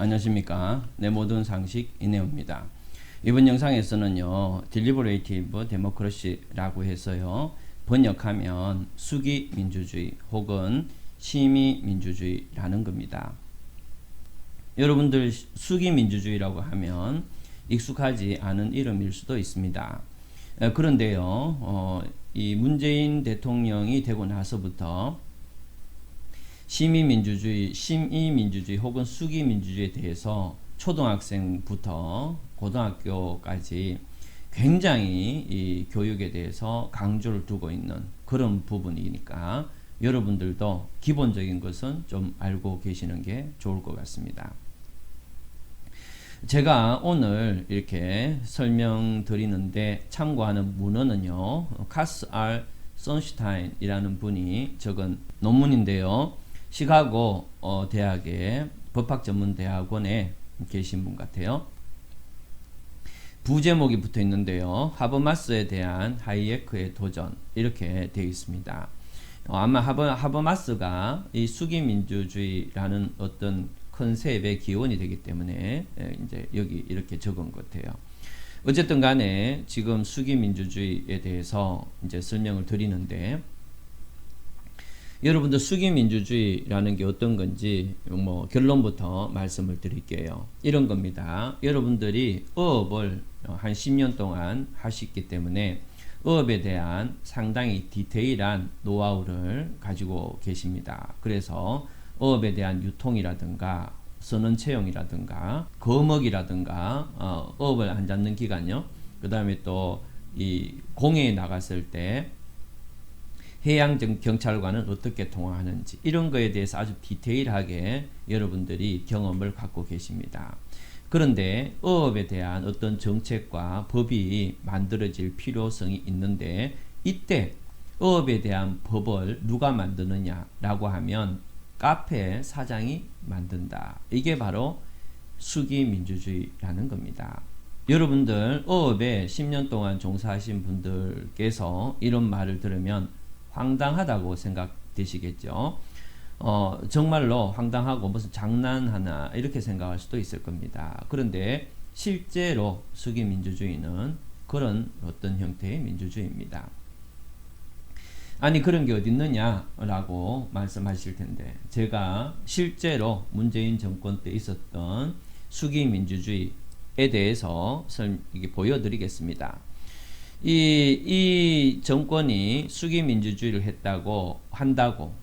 안녕하십니까. 내 모든 상식 이내호입니다. 이번 영상에서는요, 딜리버레이티브 데모크러시라고 해서요, 번역하면 수기 민주주의 혹은 심의 민주주의라는 겁니다. 여러분들 수기 민주주의라고 하면 익숙하지 않은 이름일 수도 있습니다. 그런데요, 이 문재인 대통령이 되고 나서부터 심의민주주의 혹은 수기민주주의에 대해서 초등학생부터 고등학교까지 굉장히 이 교육에 대해서 강조를 두고 있는 그런 부분이니까 여러분들도 기본적인 것은 좀 알고 계시는 게 좋을 것 같습니다. 제가 오늘 이렇게 설명드리는데 참고하는 문헌은요, 카스 R 선슈타인이라는 분이 적은 논문인데요. 시카고 대학의 법학전문대학원에 계신 분 같아요. 부제목이 붙어 있는데요. 하버마스에 대한 하이에크의 도전 이렇게 되어 있습니다. 아마 하버마스가 이 수기민주주의라는 어떤 컨셉의 기원이 되기 때문에 이제 여기 이렇게 적은 것 같아요. 어쨌든 간에 지금 수기민주주의에 대해서 이제 설명을 드리는데, 여러분들 수기민주주의라는 게 어떤 건지 뭐 결론부터 말씀을 드릴게요. 이런 겁니다. 여러분들이 어업을 한 10년 동안 하셨기 때문에 어업에 대한 상당히 디테일한 노하우를 가지고 계십니다. 그래서 어업에 대한 유통이라든가 선원 채용이라든가 거먹이라든가 어업을 안 잡는 기간요. 그 다음에 또 이 공해에 나갔을 때 해양 경찰과는 어떻게 통화하는지 이런 거에 대해서 아주 디테일하게 여러분들이 경험을 갖고 계십니다. 그런데 어업에 대한 어떤 정책과 법이 만들어질 필요성이 있는데, 이때 어업에 대한 법을 누가 만드느냐라고 하면 카페 사장이 만든다. 이게 바로 수기민주주의라는 겁니다. 여러분들 어업에 10년 동안 종사하신 분들께서 이런 말을 들으면 황당하다고 생각되시겠죠. 정말로 황당하고 무슨 장난하나 이렇게 생각할 수도 있을 겁니다. 그런데 실제로 수기민주주의는 그런 어떤 형태의 민주주의입니다. 아니 그런 게 어디 있느냐 라고 말씀하실 텐데, 제가 실제로 문재인 정권 때 있었던 수기민주주의에 대해서 보여드리겠습니다. 이 정권이 수기민주주의를 한다고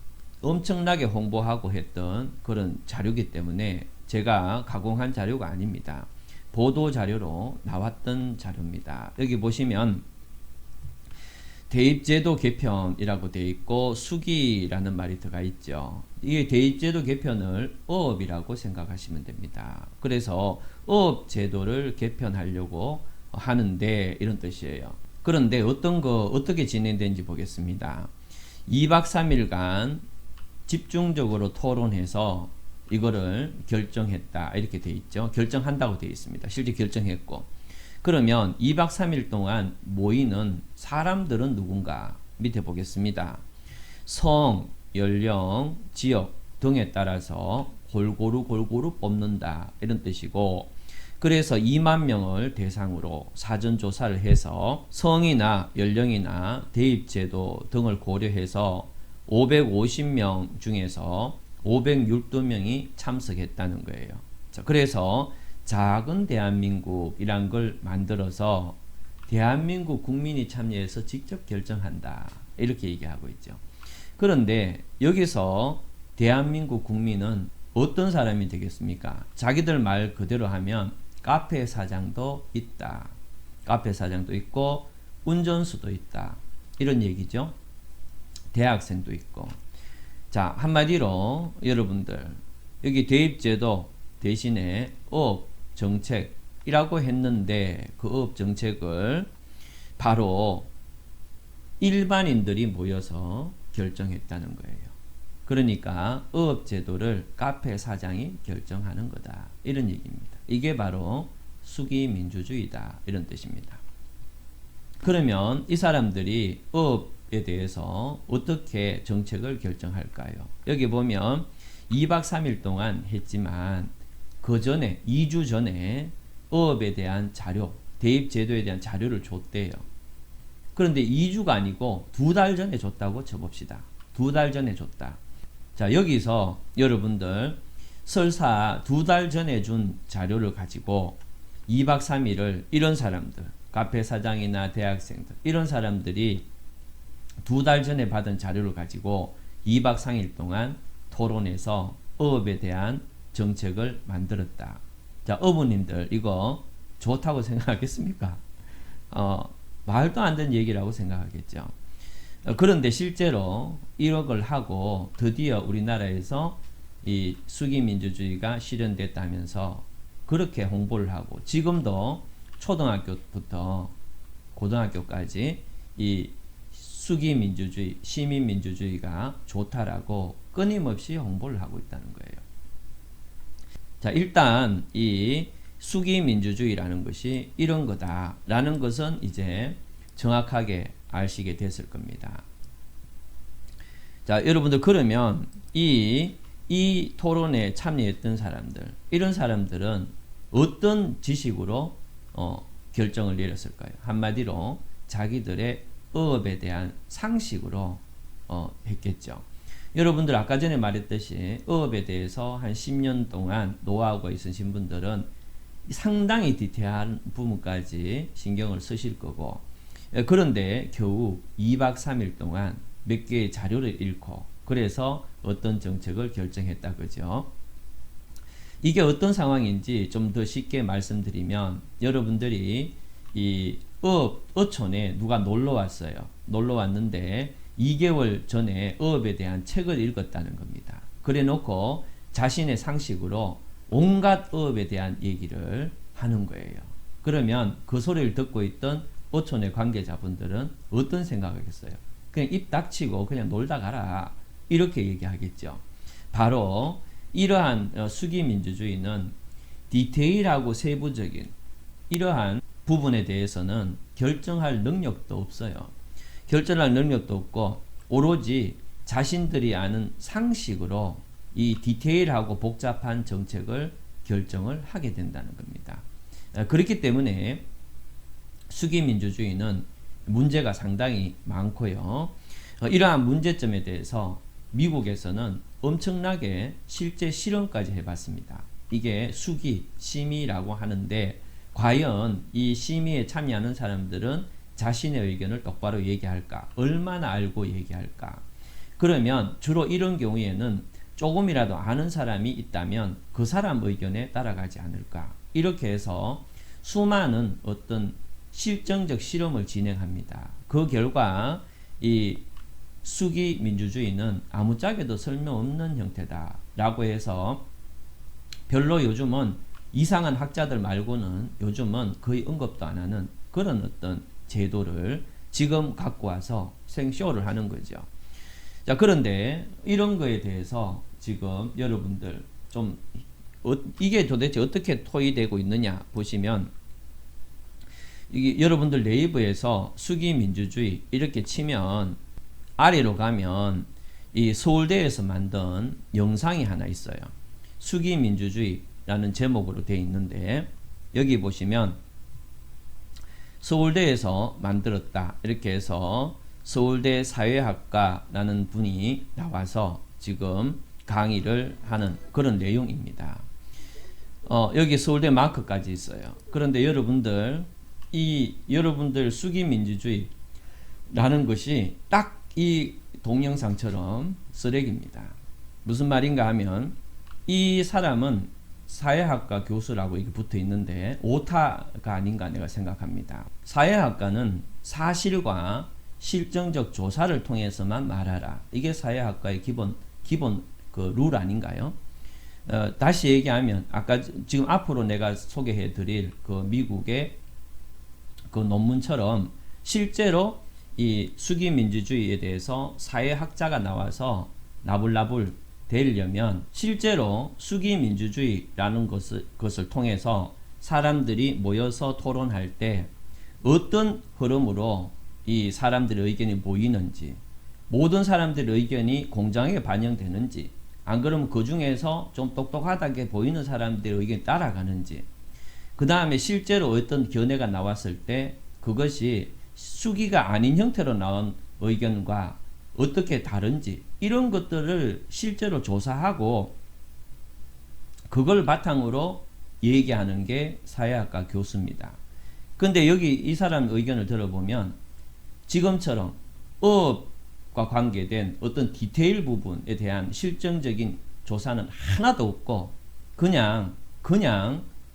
엄청나게 홍보하고 했던 그런 자료이기 때문에 제가 가공한 자료가 아닙니다. 보도 자료로 나왔던 자료입니다. 여기 보시면 대입제도 개편이라고 되어 있고 수기라는 말이 들어가 있죠. 이 대입제도 개편을 어업이라고 생각하시면 됩니다. 그래서 어업제도를 개편하려고 하는데 이런 뜻이에요. 그런데 어떻게 진행되는지 보겠습니다. 2박 3일간 집중적으로 토론해서 이거를 결정했다 이렇게 되어 있죠. 결정한다고 되어 있습니다. 실제 결정했고, 그러면 2박 3일 동안 모이는 사람들은 누군가 밑에 보겠습니다. 성, 연령, 지역 등에 따라서 골고루 뽑는다 이런 뜻이고, 그래서 2만 명을 대상으로 사전조사를 해서 성이나 연령이나 대입제도 등을 고려해서 550명 중에서 512명이 참석했다는 거예요. 자, 그래서 작은 대한민국이란 걸 만들어서 대한민국 국민이 참여해서 직접 결정한다 이렇게 얘기하고 있죠. 그런데 여기서 대한민국 국민은 어떤 사람이 되겠습니까? 자기들 말 그대로 하면 카페 사장도 있다. 카페 사장도 있고 운전수도 있다. 이런 얘기죠. 대학생도 있고. 자, 한마디로 여러분들 여기 대입제도 대신에 어업 정책이라고 했는데 그 어업 정책을 바로 일반인들이 모여서 결정했다는 거예요. 그러니까 어업제도를 카페 사장이 결정하는 거다 이런 얘기입니다. 이게 바로 수기민주주의다 이런 뜻입니다. 그러면 이 사람들이 어업에 대해서 어떻게 정책을 결정할까요? 여기 보면 2박 3일 동안 했지만 그 전에 2주 전에 어업에 대한 자료, 대입 제도에 대한 자료를 줬대요. 그런데 2주가 아니고 2달 전에 줬다고 쳐봅시다. 2달 전에 줬다. 자, 여기서 여러분들 설사 2달 전에 준 자료를 가지고 2박 3일을 이런 사람들, 카페 사장이나 대학생들 이런 사람들이 2달 전에 받은 자료를 가지고 2박 3일 동안 토론해서 어업에 대한 정책을 만들었다. 자, 어부님들 이거 좋다고 생각하겠습니까? 말도 안 되는 얘기라고 생각하겠죠. 그런데 실제로 1억을 하고 드디어 우리나라에서 이 수기민주주의가 실현됐다면서 그렇게 홍보를 하고 지금도 초등학교부터 고등학교까지 이 수기민주주의, 시민민주주의가 좋다라고 끊임없이 홍보를 하고 있다는 거예요. 자, 일단 이 수기민주주의라는 것이 이런 거다라는 것은 이제 정확하게 아시게 됐을 겁니다. 자, 여러분들 그러면 이 토론에 참여했던 사람들, 이런 사람들은 어떤 지식으로 결정을 내렸을까요? 한마디로 자기들의 어업에 대한 상식으로 했겠죠. 여러분들 아까 전에 말했듯이 어업에 대해서 한 10년 동안 노하우가 있으신 분들은 상당히 디테일한 부분까지 신경을 쓰실 거고, 그런데 겨우 2박 3일 동안 몇 개의 자료를 읽고 그래서 어떤 정책을 결정했다 그죠. 이게 어떤 상황인지 좀 더 쉽게 말씀드리면, 여러분들이 이 어촌에 누가 놀러 왔어요. 놀러 왔는데 2개월 전에 어업에 대한 책을 읽었다는 겁니다. 그래 놓고 자신의 상식으로 온갖 어업에 대한 얘기를 하는 거예요. 그러면 그 소리를 듣고 있던 어촌의 관계자분들은 어떤 생각하겠어요? 그냥 입 닥치고 그냥 놀다 가라, 이렇게 얘기하겠죠. 바로 이러한 수기민주주의는 디테일하고 세부적인 이러한 부분에 대해서는 결정할 능력도 없어요. 결정할 능력도 없고 오로지 자신들이 아는 상식으로 이 디테일하고 복잡한 정책을 결정을 하게 된다는 겁니다. 그렇기 때문에 수기민주주의는 문제가 상당히 많고요. 이러한 문제점에 대해서 미국에서는 엄청나게 실제 실험까지 해봤습니다. 이게 수기, 심의라고 하는데 과연 이 심의에 참여하는 사람들은 자신의 의견을 똑바로 얘기할까? 얼마나 알고 얘기할까? 그러면 주로 이런 경우에는 조금이라도 아는 사람이 있다면 그 사람 의견에 따라가지 않을까? 이렇게 해서 수많은 어떤 실증적 실험을 진행합니다. 그 결과 이 수기 민주주의는 아무짝에도 쓸모없는 형태다 라고 해서 별로 요즘은 이상한 학자들 말고는 요즘은 거의 언급도 안 하는 그런 어떤 제도를 지금 갖고 와서 생쇼를 하는 거죠. 자, 그런데 이런 거에 대해서 지금 여러분들 좀 이게 도대체 어떻게 토의되고 있느냐 보시면, 이게 여러분들 네이버에서 수기민주주의 이렇게 치면 아래로 가면 이 서울대에서 만든 영상이 하나 있어요. 수기민주주의라는 제목으로 되어 있는데 여기 보시면 서울대에서 만들었다 이렇게 해서 서울대 사회학과라는 분이 나와서 지금 강의를 하는 그런 내용입니다. 여기 서울대 마크까지 있어요. 그런데 여러분들 여러분들 수기민주주의라는 것이 딱 이 동영상처럼 쓰레기입니다. 무슨 말인가 하면 이 사람은 사회학과 교수라고 이게 붙어 있는데 오타가 아닌가 내가 생각합니다. 사회학과는 사실과 실증적 조사를 통해서만 말하라. 이게 사회학과의 기본 그 룰 아닌가요? 다시 얘기하면 아까 지금 앞으로 내가 소개해 드릴 그 미국의 그 논문처럼 실제로 이 수기민주주의에 대해서 사회학자가 나와서 나불나불 되려면 실제로 수기민주주의라는 것을 통해서 사람들이 모여서 토론할 때 어떤 흐름으로 이 사람들의 의견이 모이는지, 모든 사람들의 의견이 공정하게 반영되는지, 안 그러면 그 중에서 좀 똑똑하다게 보이는 사람들의 의견에 따라가는지, 그 다음에 실제로 어떤 견해가 나왔을 때 그것이 수기가 아닌 형태로 나온 의견과 어떻게 다른지, 이런 것들을 실제로 조사하고 그걸 바탕으로 얘기하는 게 사회학과 교수입니다. 근데 여기 이 사람 의견을 들어보면 지금처럼 어업과 관계된 어떤 디테일 부분에 대한 실증적인 조사는 하나도 없고 그냥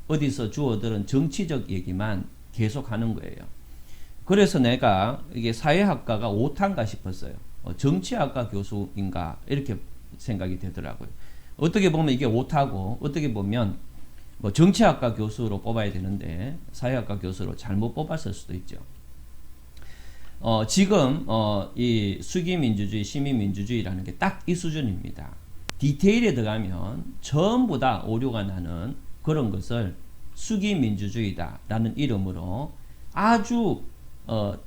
어디서 주워들은 정치적 얘기만 계속 하는 거예요. 그래서 내가 이게 사회학과가 오탄가 싶었어요. 정치학과 교수인가 이렇게 생각이 되더라고요. 어떻게 보면 이게 오타고 어떻게 보면 뭐 정치학과 교수로 뽑아야 되는데 사회학과 교수로 잘못 뽑았을 수도 있죠. 지금 이 수기민주주의, 시민민주주의라는 게 딱 이 수준입니다. 디테일에 들어가면 전부 다 오류가 나는 그런 것을 수기민주주의다라는 이름으로 아주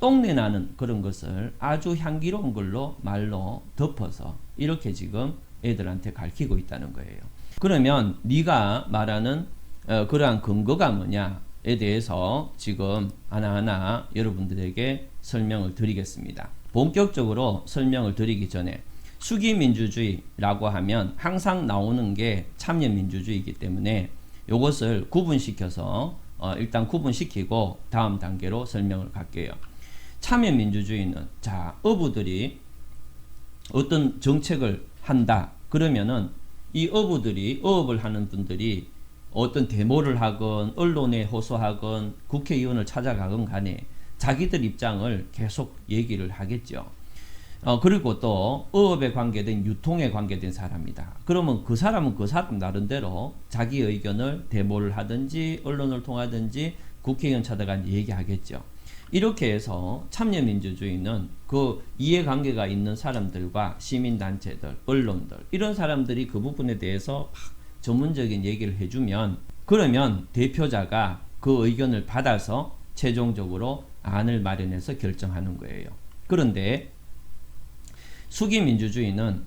똥내 나는 그런 것을 아주 향기로운 걸로 말로 덮어서 이렇게 지금 애들한테 가르치고 있다는 거예요. 그러면 네가 말하는 그러한 근거가 뭐냐에 대해서 지금 하나하나 여러분들에게 설명을 드리겠습니다. 본격적으로 설명을 드리기 전에 수기민주주의라고 하면 항상 나오는 게 참여민주주의이기 때문에 이것을 구분시켜서 일단 구분시키고 다음 단계로 설명을 갈게요. 참여민주주의는 자, 어부들이 어떤 정책을 한다 그러면은 이 어부들이 어업을 하는 분들이 어떤 데모를 하건 언론에 호소하건 국회의원을 찾아가건 간에 자기들 입장을 계속 얘기를 하겠죠. 그리고 또 어업에 관계된 유통에 관계된 사람이다. 그러면 그 사람은 그 사람 나름대로 자기 의견을 데모를 하든지 언론을 통하든지 국회의원 찾아가 얘기하겠죠. 이렇게 해서 참여민주주의는 그 이해관계가 있는 사람들과 시민단체들, 언론들 이런 사람들이 그 부분에 대해서 전문적인 얘기를 해주면 그러면 대표자가 그 의견을 받아서 최종적으로 안을 마련해서 결정하는 거예요. 그런데 수기민주주의는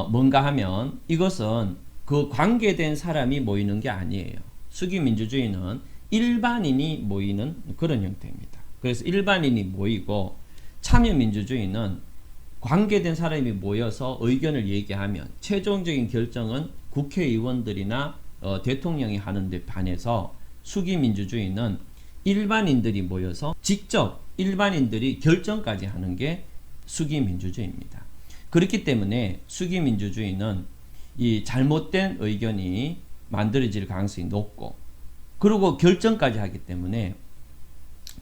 뭔가 하면 이것은 그 관계된 사람이 모이는 게 아니에요. 수기민주주의는 일반인이 모이는 그런 형태입니다. 그래서 일반인이 모이고 참여민주주의는 관계된 사람이 모여서 의견을 얘기하면 최종적인 결정은 국회의원들이나 대통령이 하는데 반해서 수기민주주의는 일반인들이 모여서 직접 일반인들이 결정까지 하는 게 수기민주주의입니다. 그렇기 때문에 수기민주주의는 이 잘못된 의견이 만들어질 가능성이 높고 그리고 결정까지 하기 때문에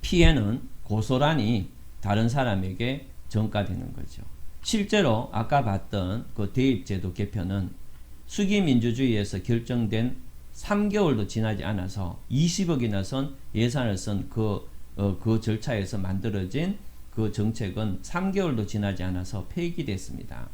피해는 고스란히 다른 사람에게 전가되는 거죠. 실제로 아까 봤던 그 대입제도 개편은 수기민주주의에서 결정된 3개월도 지나지 않아서 20억이나 선 예산을 쓴 그 절차에서 만들어진 그 정책은 3개월도 지나지 않아서 폐기됐습니다.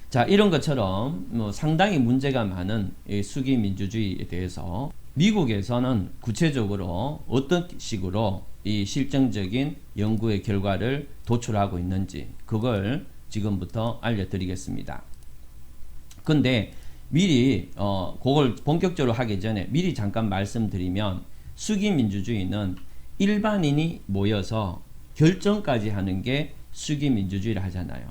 자, 이런 것처럼 상당히 문제가 많은 이 수기민주주의에 대해서 미국에서는 구체적으로 어떤 식으로 이 실증적인 연구의 결과를 도출하고 있는지 그걸 지금부터 알려드리겠습니다. 근데 미리 그걸 본격적으로 하기 전에 미리 잠깐 말씀드리면 수기민주주의는 일반인이 모여서 결정까지 하는 게 수기민주주의를 하잖아요.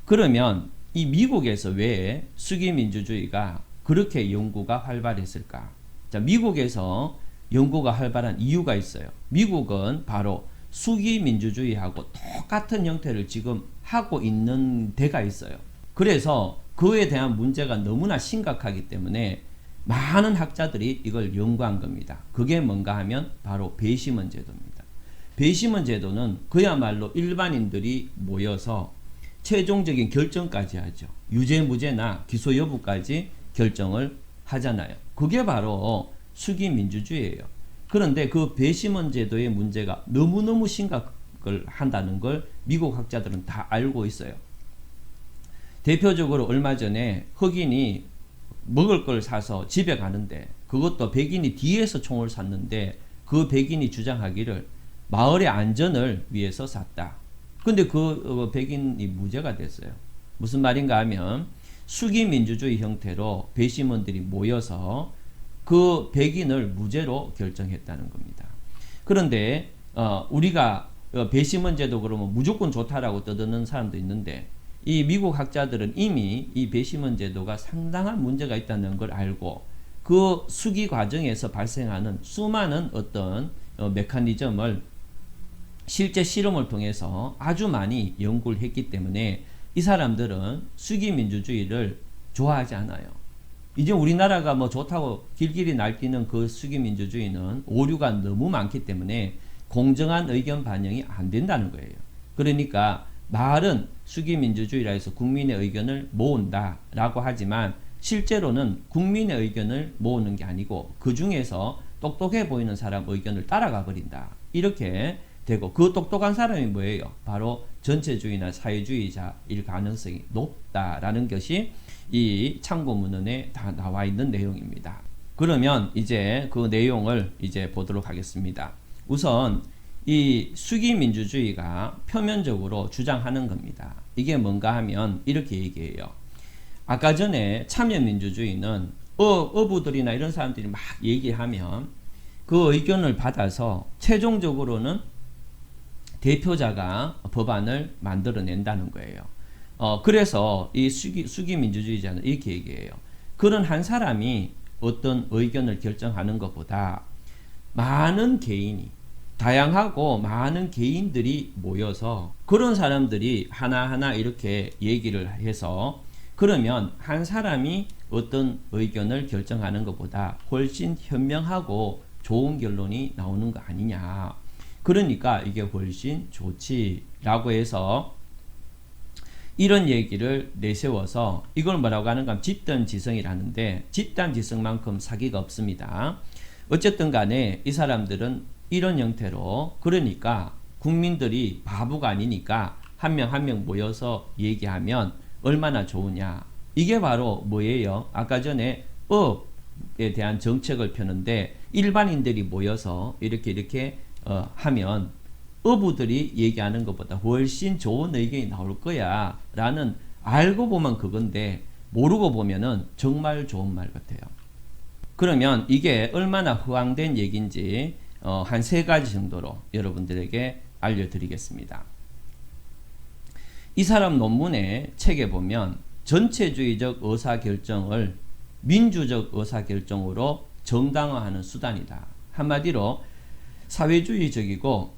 그러면 이 미국에서 왜 수기민주주의가 그렇게 연구가 활발했을까? 자, 미국에서 연구가 활발한 이유가 있어요. 미국은 바로 수기민주주의하고 똑같은 형태를 지금 하고 있는 데가 있어요. 그래서 그에 대한 문제가 너무나 심각하기 때문에 많은 학자들이 이걸 연구한 겁니다. 그게 뭔가 하면 바로 배심원 제도입니다. 배심원 제도는 그야말로 일반인들이 모여서 최종적인 결정까지 하죠. 유죄 무죄나 기소 여부까지 결정을 하잖아요. 그게 바로 수기민주주의예요. 그런데 그 배심원 제도의 문제가 너무너무 심각을 한다는 걸 미국 학자들은 다 알고 있어요. 대표적으로 얼마 전에 흑인이 먹을 걸 사서 집에 가는데 그것도 백인이 뒤에서 총을 쐈는데 그 백인이 주장하기를 마을의 안전을 위해서 샀다. 근데 그 백인이 무죄가 됐어요. 무슨 말인가 하면 수기민주주의 형태로 배심원들이 모여서 그 백인을 무죄로 결정했다는 겁니다. 그런데 우리가 배심원제도 그러면 무조건 좋다라고 떠드는 사람도 있는데 이 미국 학자들은 이미 이 배심원제도가 상당한 문제가 있다는 걸 알고 그 수기 과정에서 발생하는 수많은 어떤 메커니즘을 실제 실험을 통해서 아주 많이 연구를 했기 때문에 이 사람들은 수기민주주의를 좋아하지 않아요. 이제 우리나라가 뭐 좋다고 길길이 날뛰는 그 수기민주주의는 오류가 너무 많기 때문에 공정한 의견 반영이 안 된다는 거예요. 그러니까 말은 수기민주주의라 해서 국민의 의견을 모은다라고 하지만 실제로는 국민의 의견을 모으는 게 아니고 그 중에서 똑똑해 보이는 사람 의견을 따라가 버린다. 이렇게 되고 그 똑똑한 사람이 뭐예요? 바로 전체주의나 사회주의자일 가능성이 높다라는 것이 이 참고문헌에 다 나와 있는 내용입니다. 그러면 이제 그 내용을 이제 보도록 하겠습니다. 우선 이 수기민주주의가 표면적으로 주장하는 겁니다. 이게 뭔가 하면 이렇게 얘기해요. 아까 전에 참여민주주의는 어부들이나 이런 사람들이 막 얘기하면 그 의견을 받아서 최종적으로는 대표자가 법안을 만들어낸다는 거예요. 그래서 이 수기민주주의자는 이렇게 얘기해요. 그런 한 사람이 어떤 의견을 결정하는 것보다 많은 개인이 다양하고 많은 개인들이 모여서 그런 사람들이 하나하나 이렇게 얘기를 해서 그러면 한 사람이 어떤 의견을 결정하는 것보다 훨씬 현명하고 좋은 결론이 나오는 거 아니냐. 그러니까 이게 훨씬 좋지라고 해서 이런 얘기를 내세워서 이걸 뭐라고 하는가 하면 집단지성이라는데 집단지성만큼 사기가 없습니다. 어쨌든 간에 이 사람들은 이런 형태로 그러니까 국민들이 바보가 아니니까 한 명 한 명 모여서 얘기하면 얼마나 좋으냐. 이게 바로 뭐예요? 아까 전에 업에 대한 정책을 펴는데 일반인들이 모여서 이렇게 하면 어부들이 얘기하는 것보다 훨씬 좋은 의견이 나올 거야 라는 알고 보면 그건데 모르고 보면은 정말 좋은 말 같아요. 그러면 이게 얼마나 허황된 얘기인지 한 3가지 정도로 여러분들에게 알려드리겠습니다. 이 사람 논문의 책에 보면 전체주의적 의사결정을 민주적 의사결정으로 정당화하는 수단이다. 한마디로 사회주의적이고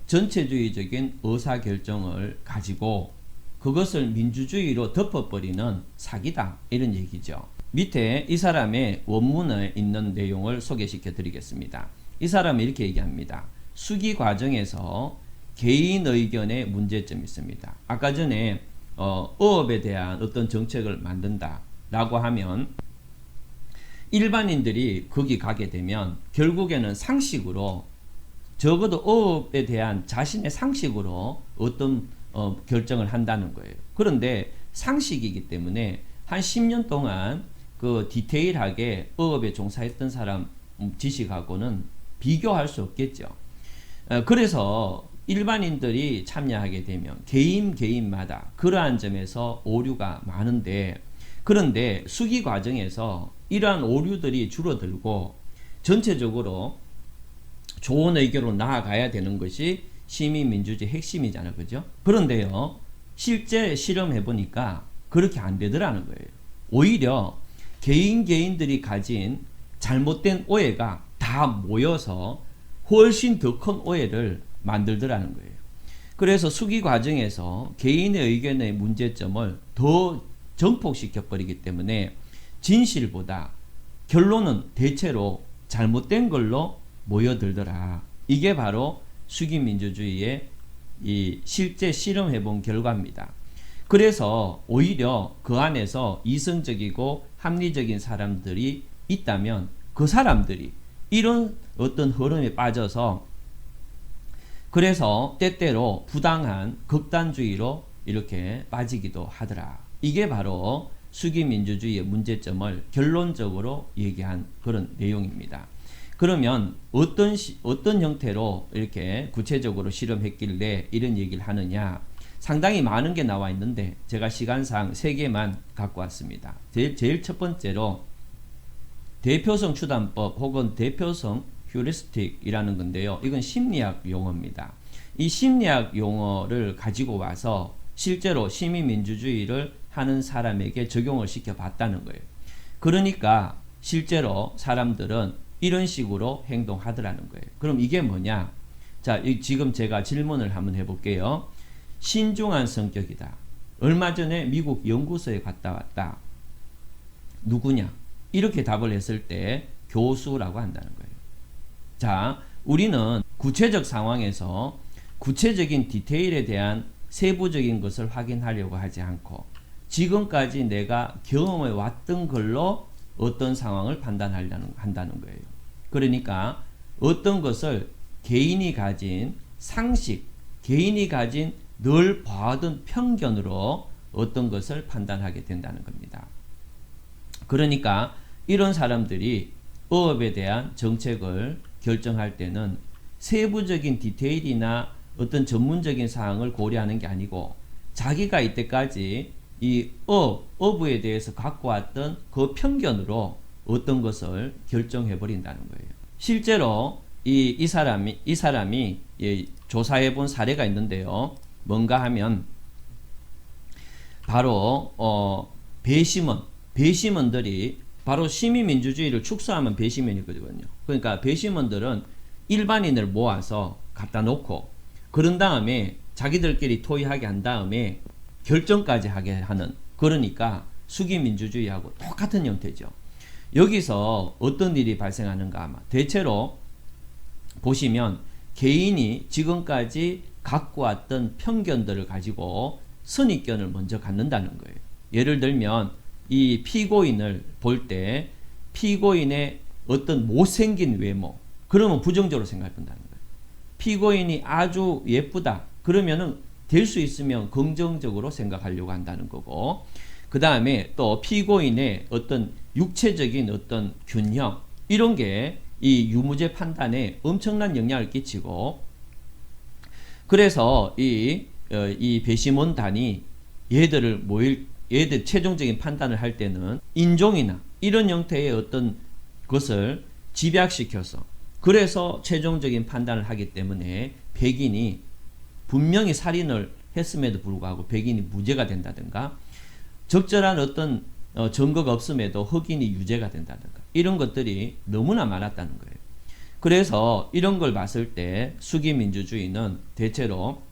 전체주의적인 의사결정을 가지고 그것을 민주주의로 덮어버리는 사기다. 이런 얘기죠. 밑에 이 사람의 원문에 있는 내용을 소개시켜 드리겠습니다. 이 사람은 이렇게 얘기합니다. 수기 과정에서 개인 의견의 문제점이 있습니다. 아까 전에 어업에 대한 어떤 정책을 만든다 라고 하면 일반인들이 거기 가게 되면 결국에는 상식으로 적어도 어업에 대한 자신의 상식으로 어떤 결정을 한다는 거예요. 그런데 상식이기 때문에 한 10년 동안 그 디테일하게 어업에 종사했던 사람 지식하고는 비교할 수 없겠죠. 그래서 일반인들이 참여하게 되면 개인마다 그러한 점에서 오류가 많은데 그런데 수기 과정에서 이러한 오류들이 줄어들고 전체적으로 좋은 의견으로 나아가야 되는 것이 시민민주주의 핵심이잖아요. 그죠? 그런데요, 실제 실험해 보니까 그렇게 안 되더라는 거예요. 오히려 개인들이 가진 잘못된 오해가 다 모여서 훨씬 더 큰 오해를 만들더라는 거예요. 그래서 수기 과정에서 개인의 의견의 문제점을 더 증폭시켜 버리기 때문에 진실보다 결론은 대체로 잘못된 걸로 모여들더라. 이게 바로 수기민주주의의 이 실제 실험해 본 결과입니다. 그래서 오히려 그 안에서 이성적이고 합리적인 사람들이 있다면 그 사람들이 이런 어떤 흐름에 빠져서 그래서 때때로 부당한 극단주의로 이렇게 빠지기도 하더라. 이게 바로 수기민주주의의 문제점을 결론적으로 얘기한 그런 내용입니다. 그러면 어떤 형태로 이렇게 구체적으로 실험했길래 이런 얘기를 하느냐. 상당히 많은 게 나와 있는데 제가 시간상 3개만 갖고 왔습니다. 제일 첫 번째로 대표성 추단법 혹은 대표성 휴리스틱이라는 건데요. 이건 심리학 용어입니다. 이 심리학 용어를 가지고 와서 실제로 시민민주주의를 하는 사람에게 적용을 시켜봤다는 거예요. 그러니까 실제로 사람들은 이런 식으로 행동하더라는 거예요. 그럼 이게 뭐냐? 자, 지금 제가 질문을 한번 해볼게요. 신중한 성격이다. 얼마 전에 미국 연구소에 갔다 왔다. 누구냐? 이렇게 답을 했을 때 교수라고 한다는 거예요. 자, 우리는 구체적 상황에서 구체적인 디테일에 대한 세부적인 것을 확인하려고 하지 않고 지금까지 내가 경험해 왔던 걸로 어떤 상황을 판단하려고 한다는 거예요. 그러니까 어떤 것을 개인이 가진 상식, 개인이 가진 늘 봐왔던 편견으로 어떤 것을 판단하게 된다는 겁니다. 그러니까 이런 사람들이 어업에 대한 정책을 결정할 때는 세부적인 디테일이나 어떤 전문적인 사항을 고려하는 게 아니고 자기가 이때까지 이 어부에 대해서 갖고 왔던 그 편견으로 어떤 것을 결정해 버린다는 거예요. 실제로 이 사람이 조사해 본 사례가 있는데요. 뭔가 하면 바로 배심원들이 바로 시민민주주의를 축소하면 배심원이거든요. 그러니까 배심원들은 일반인을 모아서 갖다 놓고 그런 다음에 자기들끼리 토의하게 한 다음에 결정까지 하게 하는, 그러니까 수기민주주의하고 똑같은 형태죠. 여기서 어떤 일이 발생하는가 하면 대체로 보시면 개인이 지금까지 갖고 왔던 편견들을 가지고 선입견을 먼저 갖는다는 거예요. 예를 들면 이 피고인을 볼 때 피고인의 어떤 못생긴 외모, 그러면 부정적으로 생각한다는 거예요. 피고인이 아주 예쁘다 그러면은 될 수 있으면 긍정적으로 생각하려고 한다는 거고, 그 다음에 또 피고인의 어떤 육체적인 어떤 균형 이런 게 이 유무죄 판단에 엄청난 영향을 끼치고, 그래서 이 배심원단이 얘들 최종적인 판단을 할 때는 인종이나 이런 형태의 어떤 것을 집약시켜서 그래서 최종적인 판단을 하기 때문에 백인이 분명히 살인을 했음에도 불구하고 백인이 무죄가 된다든가, 적절한 어떤 증거가 없음에도 흑인이 유죄가 된다든가, 이런 것들이 너무나 많았다는 거예요. 그래서 이런 걸 봤을 때 수기민주주의는 대체로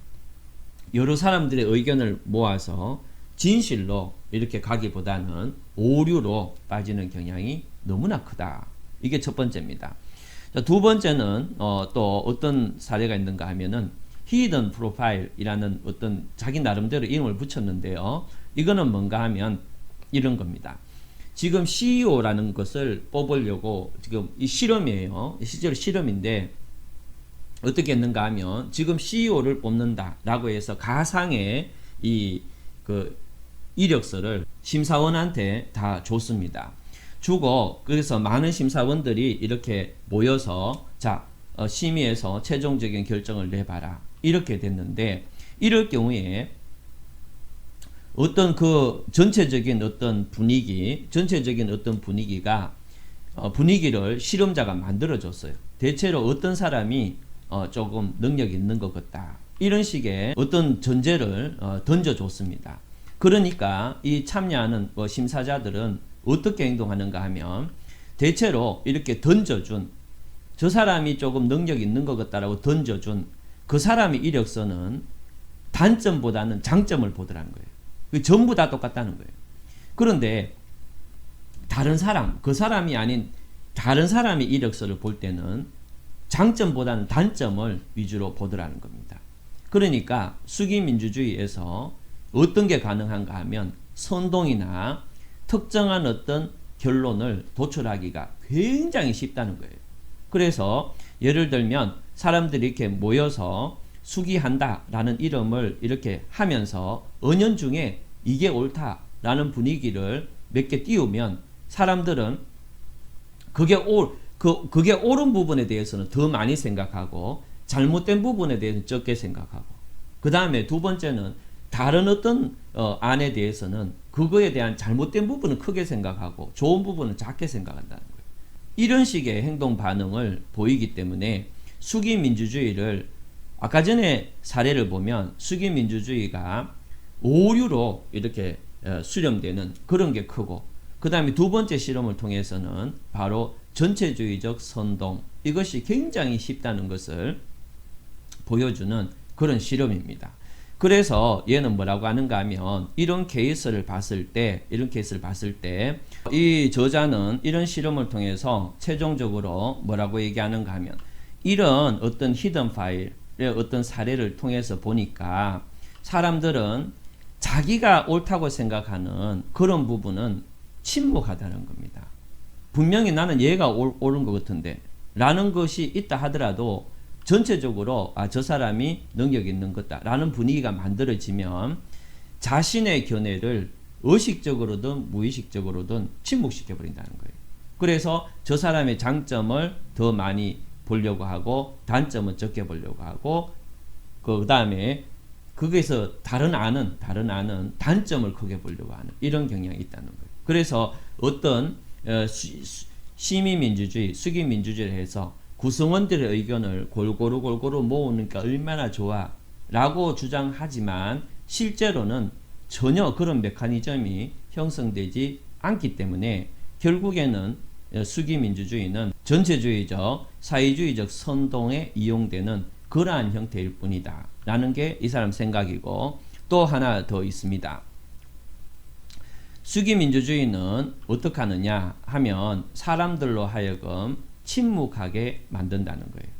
여러 사람들의 의견을 모아서 진실로 이렇게 가기보다는 오류로 빠지는 경향이 너무나 크다. 이게 첫 번째입니다. 자, 두 번째는 또 어떤 사례가 있는가 하면은 히든 프로파일이라는 어떤 자기 나름대로 이름을 붙였는데요. 이거는 뭔가 하면 이런 겁니다. 지금 CEO라는 것을 뽑으려고 지금 이 실험이에요. 실제로 실험인데 어떻게 했는가 하면 지금 CEO를 뽑는다라고 해서 가상의 그 이력서를 심사원한테 다 줬습니다. 주고 그래서 많은 심사원들이 이렇게 모여서 자, 심의해서 최종적인 결정을 내봐라. 이렇게 됐는데, 이럴 경우에 어떤 그 전체적인 어떤 분위기가 분위기를 실험자가 만들어줬어요. 대체로 어떤 사람이 조금 능력이 있는 것 같다. 이런 식의 어떤 전제를 던져줬습니다. 그러니까 이 참여하는 심사자들은 어떻게 행동하는가 하면 대체로 이렇게 던져준, 저 사람이 조금 능력이 있는 것 같다라고 던져준 그 사람의 이력서는 단점보다는 장점을 보더라는 거예요. 전부 다 똑같다는 거예요. 그런데 다른 사람, 그 사람이 아닌 다른 사람의 이력서를 볼 때는 장점보다는 단점을 위주로 보더라는 겁니다. 그러니까 수기민주주의에서 어떤 게 가능한가 하면 선동이나 특정한 어떤 결론을 도출하기가 굉장히 쉽다는 거예요. 그래서 예를 들면 사람들이 이렇게 모여서 수기한다라는 이름을 이렇게 하면서 은연중에 이게 옳다라는 분위기를 몇 개 띄우면 사람들은 그게 옳은 부분에 대해서는 더 많이 생각하고 잘못된 부분에 대해서는 적게 생각하고 그 다음에 두 번째는 다른 어떤 안에 대해서는 그거에 대한 잘못된 부분은 크게 생각하고 좋은 부분은 작게 생각한다는 거예요. 이런 식의 행동 반응을 보이기 때문에 수기민주주의를 아까 전에 사례를 보면 수기민주주의가 오류로 이렇게 수렴되는 그런 게 크고 그 다음에 두 번째 실험을 통해서는 바로 전체주의적 선동 이것이 굉장히 쉽다는 것을 보여주는 그런 실험입니다. 그래서 얘는 뭐라고 하는가 하면 이런 케이스를 봤을 때 이 저자는 이런 실험을 통해서 최종적으로 뭐라고 얘기하는가 하면 이런 어떤 히든 파일의 어떤 사례를 통해서 보니까 사람들은 자기가 옳다고 생각하는 그런 부분은 침묵하다는 겁니다. 분명히 나는 얘가 옳은 것 같은데 라는 것이 있다 하더라도 전체적으로 저 사람이 능력 있는 거다 라는 분위기가 만들어지면 자신의 견해를 의식적으로든 무의식적으로든 침묵시켜 버린다는 거예요. 그래서 저 사람의 장점을 더 많이 보려고 하고 단점은 적게 보려고 하고 그 다음에 거기서 다른 안은 단점을 크게 보려고 하는 이런 경향이 있다는 거예요. 그래서 어떤 시민민주주의, 수기민주주의를 해서 구성원들의 의견을 골고루 모으니까 얼마나 좋아 라고 주장하지만 실제로는 전혀 그런 메커니즘이 형성되지 않기 때문에 결국에는 수기민주주의는 전체주의적, 사회주의적 선동에 이용되는 그러한 형태일 뿐이다 라는 게 이 사람 생각이고 또 하나 더 있습니다. 수기민주주의는 어떻게 하느냐 하면 사람들로 하여금 침묵하게 만든다는 거예요.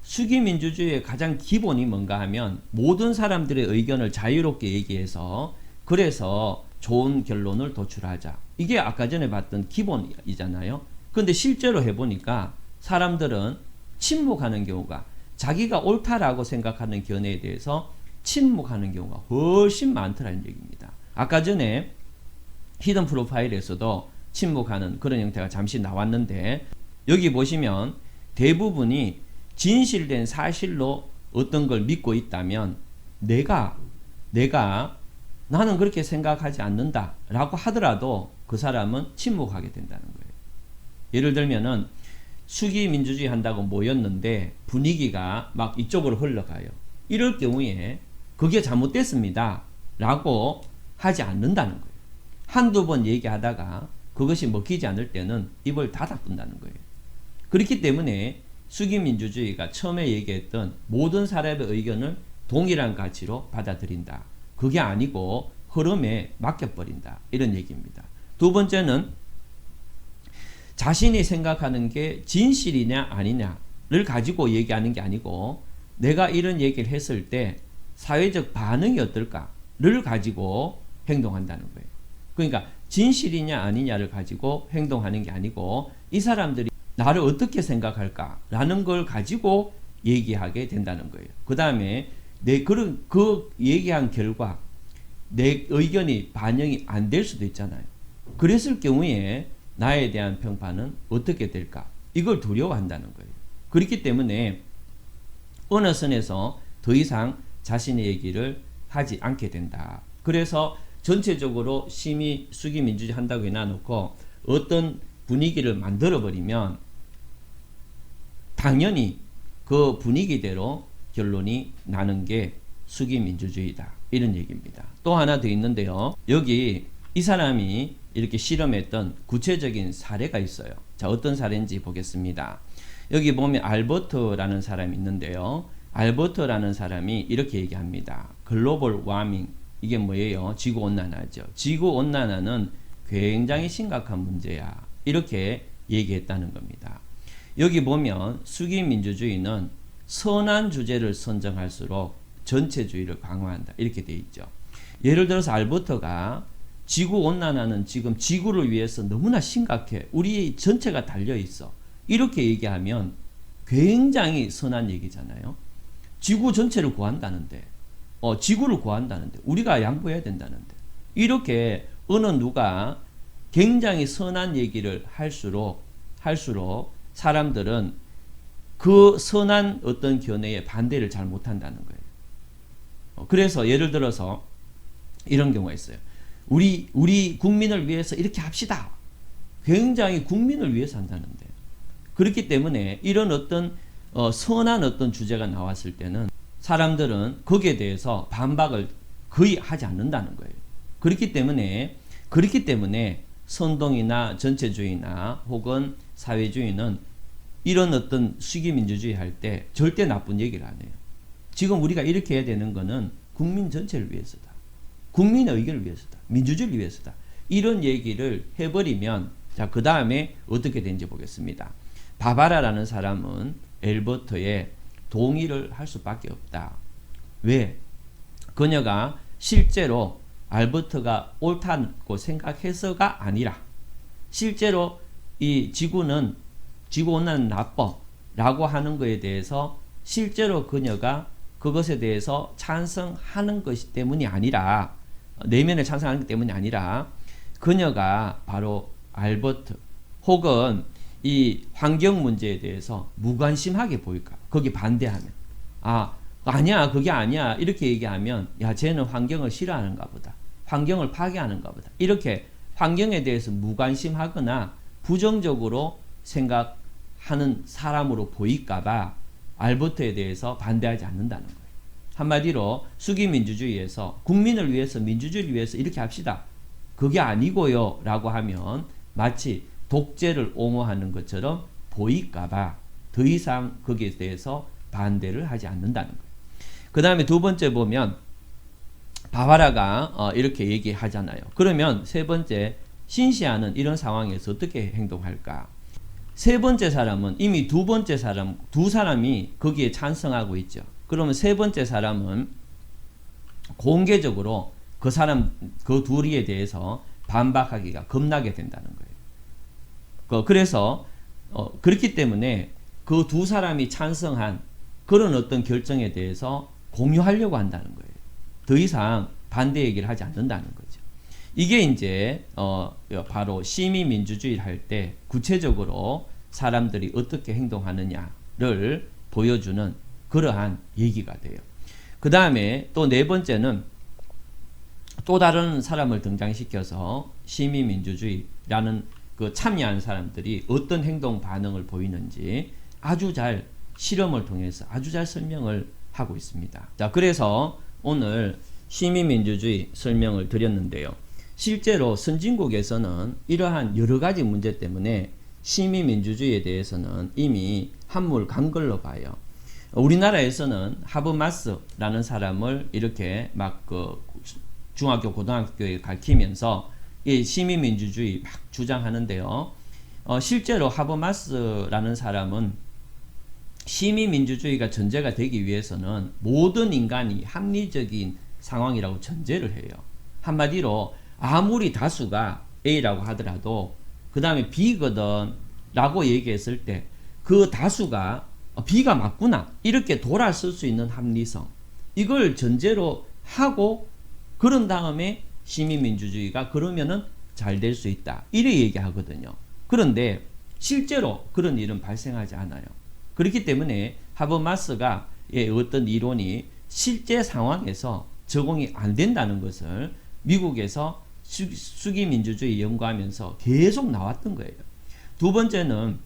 수기민주주의의 가장 기본이 뭔가 하면 모든 사람들의 의견을 자유롭게 얘기해서 그래서 좋은 결론을 도출하자. 이게 아까 전에 봤던 기본이잖아요. 근데 실제로 해보니까 사람들은 침묵하는 경우가 자기가 옳다라고 생각하는 견해에 대해서 침묵하는 경우가 훨씬 많더라는 얘기입니다. 아까 전에 히든 프로파일에서도 침묵하는 그런 형태가 잠시 나왔는데 여기 보시면 대부분이 진실된 사실로 어떤 걸 믿고 있다면 내가 나는 그렇게 생각하지 않는다 라고 하더라도 그 사람은 침묵하게 된다는 거예요. 예를 들면은 수기민주주의 한다고 모였는데 분위기가 막 이쪽으로 흘러가요. 이럴 경우에 그게 잘못됐습니다 라고 하지 않는다는 거예요. 한두 번 얘기하다가 그것이 먹히지 않을 때는 입을 닫아둔다는 거예요. 그렇기 때문에 수기민주주의가 처음에 얘기했던 모든 사람의 의견을 동일한 가치로 받아들인다. 그게 아니고 흐름에 맡겨버린다. 이런 얘기입니다. 두 번째는 자신이 생각하는 게 진실이냐 아니냐를 가지고 얘기하는 게 아니고 내가 이런 얘기를 했을 때 사회적 반응이 어떨까를 가지고 행동한다는 거예요. 그러니까 진실이냐 아니냐를 가지고 행동하는 게 아니고 이 사람들이 나를 어떻게 생각할까라는 걸 가지고 얘기하게 된다는 거예요. 그 다음에 그 얘기한 결과 내 의견이 반영이 안 될 수도 있잖아요. 그랬을 경우에 나에 대한 평판은 어떻게 될까? 이걸 두려워한다는 거예요. 그렇기 때문에 어느 선에서 더 이상 자신의 얘기를 하지 않게 된다. 그래서 전체적으로 수기민주주의 한다고 해놔놓고 어떤 분위기를 만들어버리면 당연히 그 분위기대로 결론이 나는 게 수기민주주의다. 이런 얘기입니다. 또 하나 더 있는데요. 여기 이 사람이 이렇게 실험했던 구체적인 사례가 있어요. 자, 어떤 사례인지 보겠습니다. 여기 보면 알버트라는 사람이 있는데요. 알버트라는 사람이 이렇게 얘기합니다. 글로벌 와밍 이게 뭐예요? 지구온난화죠. 지구온난화는 굉장히 심각한 문제야. 이렇게 얘기했다는 겁니다. 여기 보면 수기민주주의는 선한 주제를 선정할수록 전체주의를 강화한다. 이렇게 돼 있죠. 예를 들어서 알버트가 지구온난화는 지금 지구를 위해서 너무나 심각해. 우리 전체가 달려있어. 이렇게 얘기하면 굉장히 선한 얘기잖아요. 지구 전체를 구한다는데 지구를 구한다는데 우리가 양보해야 된다는데 이렇게 어느 누가 굉장히 선한 얘기를 할수록 사람들은 그 선한 어떤 견해에 반대를 잘 못한다는 거예요. 그래서 예를 들어서 이런 경우가 있어요. 우리 국민을 위해서 이렇게 합시다. 굉장히 국민을 위해서 한다는데. 그렇기 때문에 이런 어떤 선한 어떤 주제가 나왔을 때는 사람들은 거기에 대해서 반박을 거의 하지 않는다는 거예요. 그렇기 때문에 선동이나 전체주의나 혹은 사회주의는 이런 어떤 수기민주주의 할 때 절대 나쁜 얘기를 안 해요. 지금 우리가 이렇게 해야 되는 거는 국민 전체를 위해서다. 국민의 의견을 위해서다. 민주주의를 위해서다. 이런 얘기를 해버리면 자, 그 다음에 어떻게 되는지 보겠습니다. 바바라라는 사람은 엘버터의 동의를 할 수밖에 없다. 왜? 그녀가 실제로 알버트가 옳다고 생각해서가 아니라 실제로 이 지구온난화는 나빠 라고 하는 것에 대해서 실제로 그녀가 그것에 대해서 찬성하는 것이 때문이 아니라 내면에 찬성하는 것 때문이 아니라 그녀가 바로 알버트 혹은 이 환경 문제에 대해서 무관심하게 보일까? 거기 반대하면 아니야 그게 아니야 이렇게 얘기하면 야 쟤는 환경을 싫어하는가 보다. 환경을 파괴하는가 보다. 이렇게 환경에 대해서 무관심하거나 부정적으로 생각하는 사람으로 보일까봐 알버트에 대해서 반대하지 않는다는 거예요. 한마디로 수기민주주의에서 국민을 위해서 민주주의를 위해서 이렇게 합시다. 그게 아니고요 라고 하면 마치 독재를 옹호하는 것처럼 보일까봐 더 이상 거기에 대해서 반대를 하지 않는다는 거예요. 그 다음에 두 번째 보면 바바라가 이렇게 얘기하잖아요. 그러면 세 번째 신시아는 이런 상황에서 어떻게 행동할까? 세 번째 사람은 이미 두 사람이 거기에 찬성하고 있죠. 그러면 세 번째 사람은 공개적으로 그 둘이에 대해서 반박하기가 겁나게 된다는 거예요. 그래서 그렇기 때문에 그 두 사람이 찬성한 그런 어떤 결정에 대해서 공유하려고 한다는 거예요. 더 이상 반대 얘기를 하지 않는다는 거죠. 이게 이제 바로 시민민주주의를 할 때 구체적으로 사람들이 어떻게 행동하느냐를 보여주는 그러한 얘기가 돼요. 그 다음에 또 네 번째는 또 다른 사람을 등장시켜서 시민민주주의라는 그 참여한 사람들이 어떤 행동 반응을 보이는지 아주 잘 실험을 통해서 아주 잘 설명을 하고 있습니다. 자, 그래서 오늘 시민민주주의 설명을 드렸는데요. 실제로 선진국에서는 이러한 여러 가지 문제 때문에 시민민주주의에 대해서는 이미 한물 간 걸로 봐요. 우리나라에서는 하버마스라는 사람을 이렇게 막 중학교, 고등학교에 가르치면서 이 시민민주주의 막 주장하는데요. 실제로 하버마스라는 사람은 시민민주주의가 전제가 되기 위해서는 모든 인간이 합리적인 상황이라고 전제를 해요. 한마디로 아무리 다수가 A라고 하더라도 그 다음에 B거든 라고 얘기했을 때 그 다수가 B가 맞구나 이렇게 돌아설 수 있는 합리성 이걸 전제로 하고 그런 다음에 시민민주주의가 그러면은 잘 될 수 있다 이래 얘기하거든요. 그런데 실제로 그런 일은 발생하지 않아요. 그렇기 때문에 하버마스가 어떤 이론이 실제 상황에서 적용이 안 된다는 것을 미국에서 수기민주주의 연구하면서 계속 나왔던 거예요. 두 번째는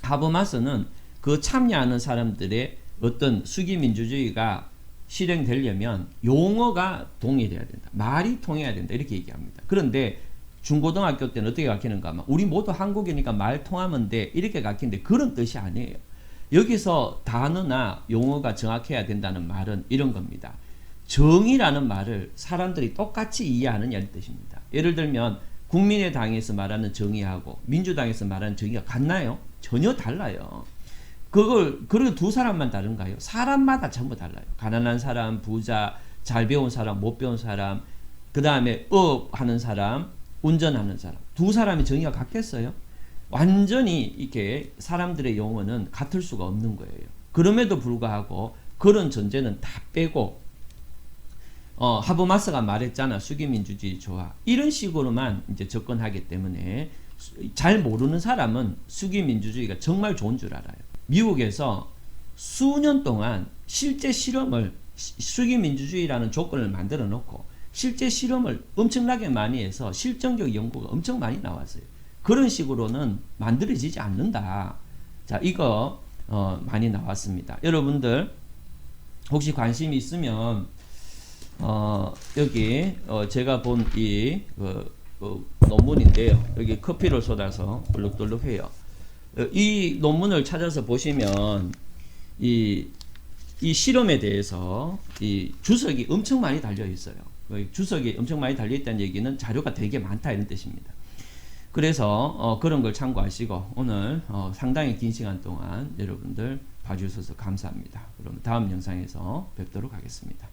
하버마스는 그 참여하는 사람들의 어떤 수기민주주의가 실행되려면 용어가 동일해야 된다. 말이 통해야 된다. 이렇게 얘기합니다. 그런데 중고등학교 때는 어떻게 가르치는가 하면 우리 모두 한국이니까 말 통하면 돼. 이렇게 가르치는데 그런 뜻이 아니에요. 여기서 단어나 용어가 정확해야 된다는 말은 이런 겁니다. 정의라는 말을 사람들이 똑같이 이해하느냐는 뜻입니다. 예를 들면 국민의당에서 말하는 정의하고 민주당에서 말하는 정의가 같나요? 전혀 달라요. 그리고 두 사람만 다른가요? 사람마다 전부 달라요. 가난한 사람, 부자, 잘 배운 사람, 못 배운 사람, 그 다음에 하는 사람, 운전하는 사람. 두 사람의 정의가 같겠어요? 완전히 이렇게 사람들의 용어는 같을 수가 없는 거예요. 그럼에도 불구하고 그런 전제는 다 빼고 하버마스가 말했잖아. 수기민주주의 좋아. 이런 식으로만 이제 접근하기 때문에 잘 모르는 사람은 수기 민주주의가 정말 좋은 줄 알아요. 미국에서 수년 동안 실제 실험을 수기 민주주의라는 조건을 만들어 놓고 실제 실험을 엄청나게 많이 해서 실證연구가 엄청 많이 나왔어요. 그런 식으로는 만들어지지 않는다. 자, 이거 많이 나왔습니다. 여러분들 혹시 관심이 있으면 여기 제가 본 이 논문인데요. 여기 커피를 쏟아서 얼룩덜룩해요. 이 논문을 찾아서 보시면 이 실험에 대해서 이 주석이 엄청 많이 달려 있어요. 주석이 엄청 많이 달려 있다는 얘기는 자료가 되게 많다 이런 뜻입니다. 그래서 그런 걸 참고하시고 오늘 상당히 긴 시간 동안 여러분들 봐주셔서 감사합니다. 그럼 다음 영상에서 뵙도록 하겠습니다.